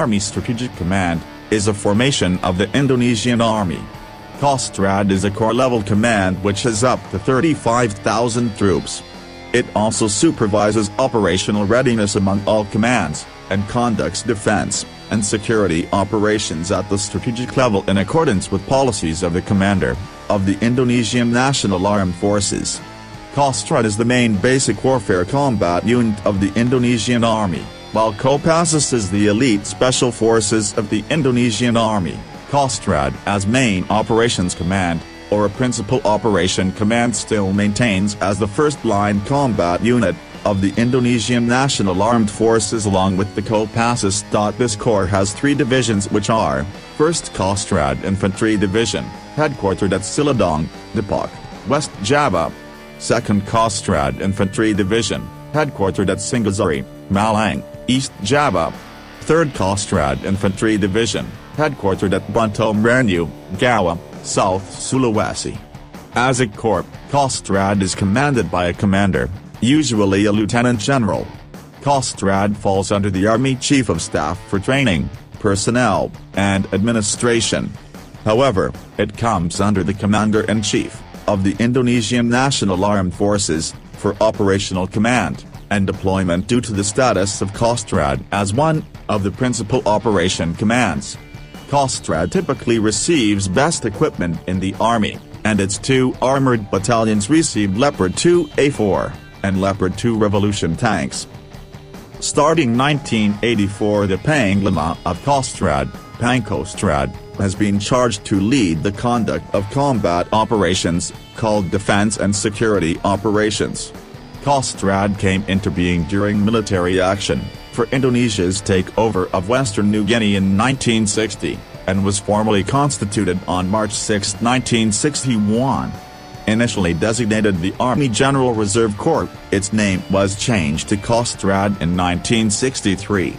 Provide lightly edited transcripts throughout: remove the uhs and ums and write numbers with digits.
Army Strategic Command, is a formation of the Indonesian Army. Kostrad is a corps-level command which has up to 35,000 troops. It also supervises operational readiness among all commands, and conducts defense and security operations at the strategic level in accordance with policies of the commander of the Indonesian National Armed Forces. Kostrad is the main basic warfare combat unit of the Indonesian Army, while Kopassus is the elite special forces of the Indonesian Army. Kostrad as main operations command, or a principal operation command, still maintains as the first-line combat unit of the Indonesian National Armed Forces along with the Kopassus. This corps has three divisions which are: 1st Kostrad Infantry Division, headquartered at Cilodong, Depok, West Java; 2nd Kostrad Infantry Division, headquartered at Singosari, Malang, East Java; 3rd Kostrad Infantry Division, headquartered at Buntom Ranu, Gawa, South Sulawesi. As a corps, Kostrad is commanded by a commander, usually a lieutenant general. Kostrad falls under the Army Chief of Staff for training, personnel, and administration. However, it comes under the Commander-in-Chief of the Indonesian National Armed Forces for operational command and deployment due to the status of Kostrad as one of the principal operation commands. Kostrad typically receives best equipment in the Army, and its two armored battalions receive Leopard 2A4 and Leopard 2 Revolution tanks. Starting 1984, the Panglima of Kostrad, Pangkostrad, has been charged to lead the conduct of combat operations, called defense and security operations. Kostrad came into being during military action for Indonesia's takeover of Western New Guinea in 1960, and was formally constituted on March 6, 1961. Initially designated the Army General Reserve Corps, its name was changed to Kostrad in 1963.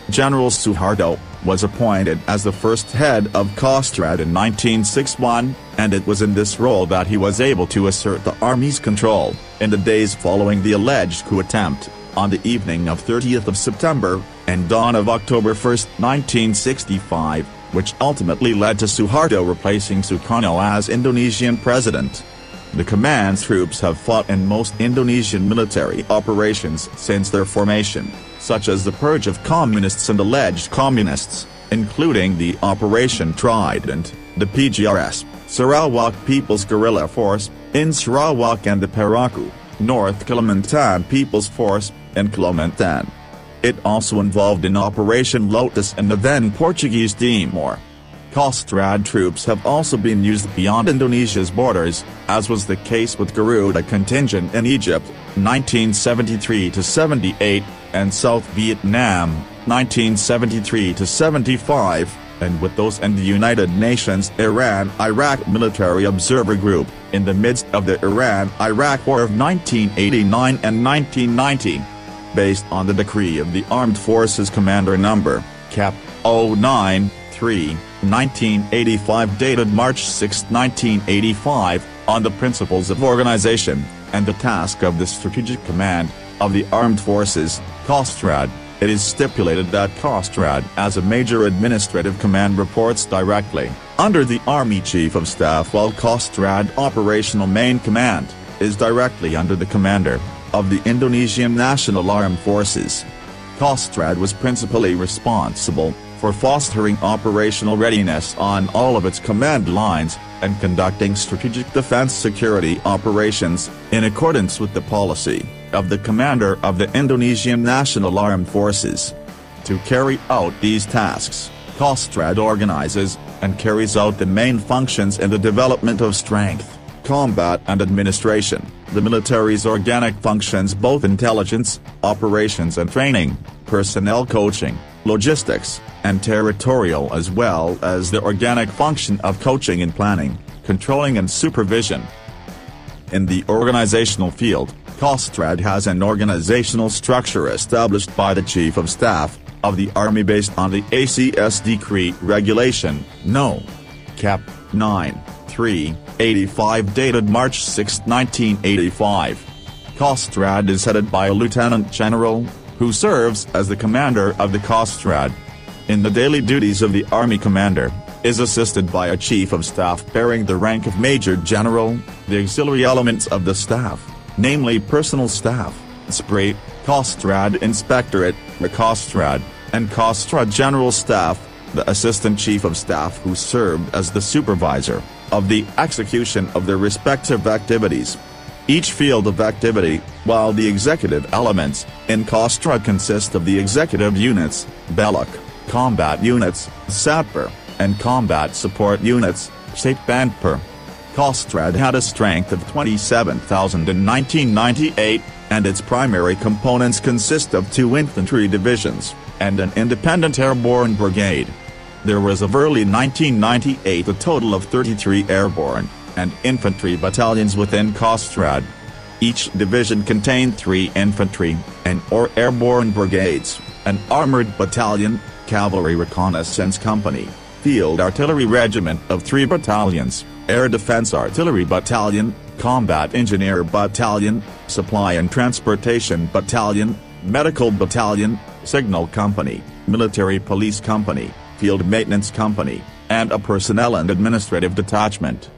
General Suharto was appointed as the first head of Kostrad in 1961, and it was in this role that he was able to assert the Army's control in the days following the alleged coup attempt on the evening of 30th of September and dawn of October 1, 1965, which ultimately led to Suharto replacing Sukarno as Indonesian president. The command's troops have fought in most Indonesian military operations since their formation, such as the purge of communists and alleged communists, including the Operation Trident, the PGRS, Sarawak People's Guerrilla Force, in Sarawak, and the Paraku, North Kalimantan People's Force, in Kalimantan. It also involved in Operation Lotus in the then Portuguese Timor. Kostrad troops have also been used beyond Indonesia's borders, as was the case with Garuda contingent in Egypt, 1973–78, and South Vietnam, 1973–75, and with those in the United Nations Iran-Iraq Military Observer Group, in the midst of the Iran-Iraq War of 1989 and 1990. Based on the decree of the Armed Forces Commander No. Cap. 093, 1985, dated March 6, 1985, on the principles of organization and the task of the Strategic Command of the Armed Forces, Kostrad, it is stipulated that Kostrad as a major administrative command reports directly under the Army Chief of Staff, while Kostrad Operational Main Command is directly under the commander of the Indonesian National Armed Forces. Kostrad was principally responsible for fostering operational readiness on all of its command lines, and conducting strategic defense security operations, in accordance with the policy of the commander of the Indonesian National Armed Forces. To carry out these tasks, Kostrad organizes and carries out the main functions in the development of strength, combat and administration, the military's organic functions, both intelligence, operations and training, personnel coaching, logistics, and territorial, as well as the organic function of coaching and planning, controlling and supervision. In the organizational field, Kostrad has an organizational structure established by the Chief of Staff of the Army based on the ACS Decree Regulation No. Cap. 9.3.85, dated March 6, 1985. Kostrad is headed by a lieutenant general, who serves as the commander of the Kostrad. in the daily duties of the Army commander, is assisted by a Chief of Staff bearing the rank of Major General. The auxiliary elements of the staff, namely Personal Staff, SPRI, Kostrad Inspectorate, Kostrad, and Kostrad General Staff, the Assistant Chief of Staff who served as the supervisor of the execution of their respective activities. Each field of activity, while the executive elements in Kostrad consist of the executive units, Belok, combat units, Satper, and combat support units, Satbanper. Kostrad had a strength of 27,000 in 1998, and its primary components consist of 2 infantry divisions and an independent airborne brigade. There was of early 1998 a total of 33 airborne and infantry battalions within Kostrad. Each division contained 3 infantry and/or airborne brigades, an armored battalion, cavalry reconnaissance company, field artillery regiment of 3 battalions, air defense artillery battalion, combat engineer battalion, supply and transportation battalion, medical battalion, signal company, military police company, field maintenance company, and a personnel and administrative detachment.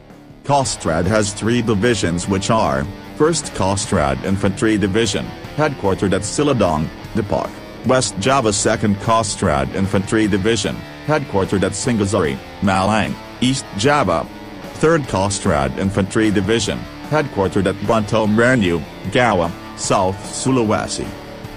Kostrad has 3 divisions which are: 1st Kostrad Infantry Division, headquartered at Cilodong, Depok, West Java. 2nd Kostrad Infantry Division, headquartered at Singosari, Malang, East Java. 3rd Kostrad Infantry Division, headquartered at Bunto Merenu, Gawa, South Sulawesi.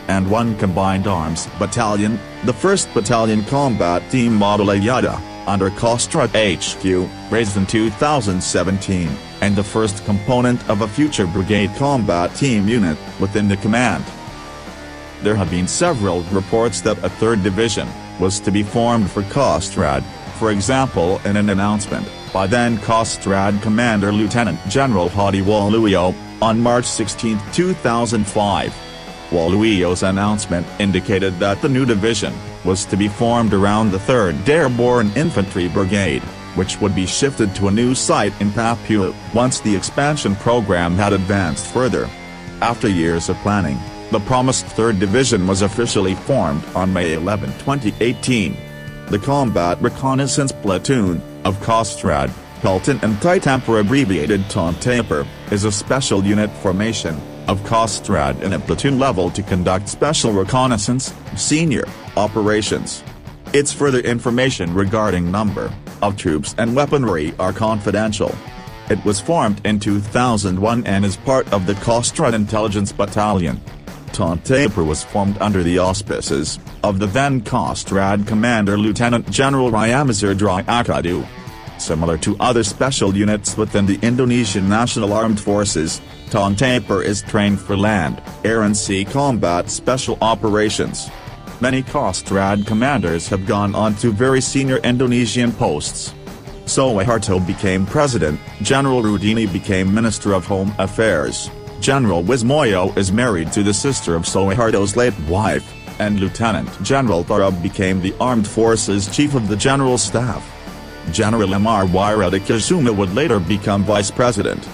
And 1 Combined Arms Battalion, the 1st Battalion Combat Team Model Ayada, under Kostrad HQ, raised in 2017, and the 1st component of a future brigade combat team unit within the command. There have been several reports that a 3rd division was to be formed for Kostrad, for example in an announcement by then Kostrad Commander Lieutenant General Hadi Waluyo, on March 16, 2005. Waluyo's announcement indicated that the new division was to be formed around the 3rd Airborne Infantry Brigade, which would be shifted to a new site in Papua once the expansion program had advanced further. After years of planning, the promised 3rd Division was officially formed on May 11, 2018. The Combat Reconnaissance Platoon of Kostrad, Pelton and Taitamper abbreviated Tontaper, is a special unit formation of Kostrad in a platoon level to conduct special reconnaissance, senior operations. Its further information regarding number of troops and weaponry are confidential. It was formed in 2001 and is part of the Kostrad Intelligence Battalion. Tontaper was formed under the auspices of the then Kostrad Commander Lieutenant General Ryamazar Akadu. Similar to other special units within the Indonesian National Armed Forces, Tontaper is trained for land, air and sea combat special operations. Many Kostrad commanders have gone on to very senior Indonesian posts. Suharto became president, General Rudini became Minister of Home Affairs, General Wismoyo is married to the sister of Suharto's late wife, and Lieutenant General Tharab became the Armed Forces Chief of the General Staff. General Mr. Wiradikasuma would later become Vice President.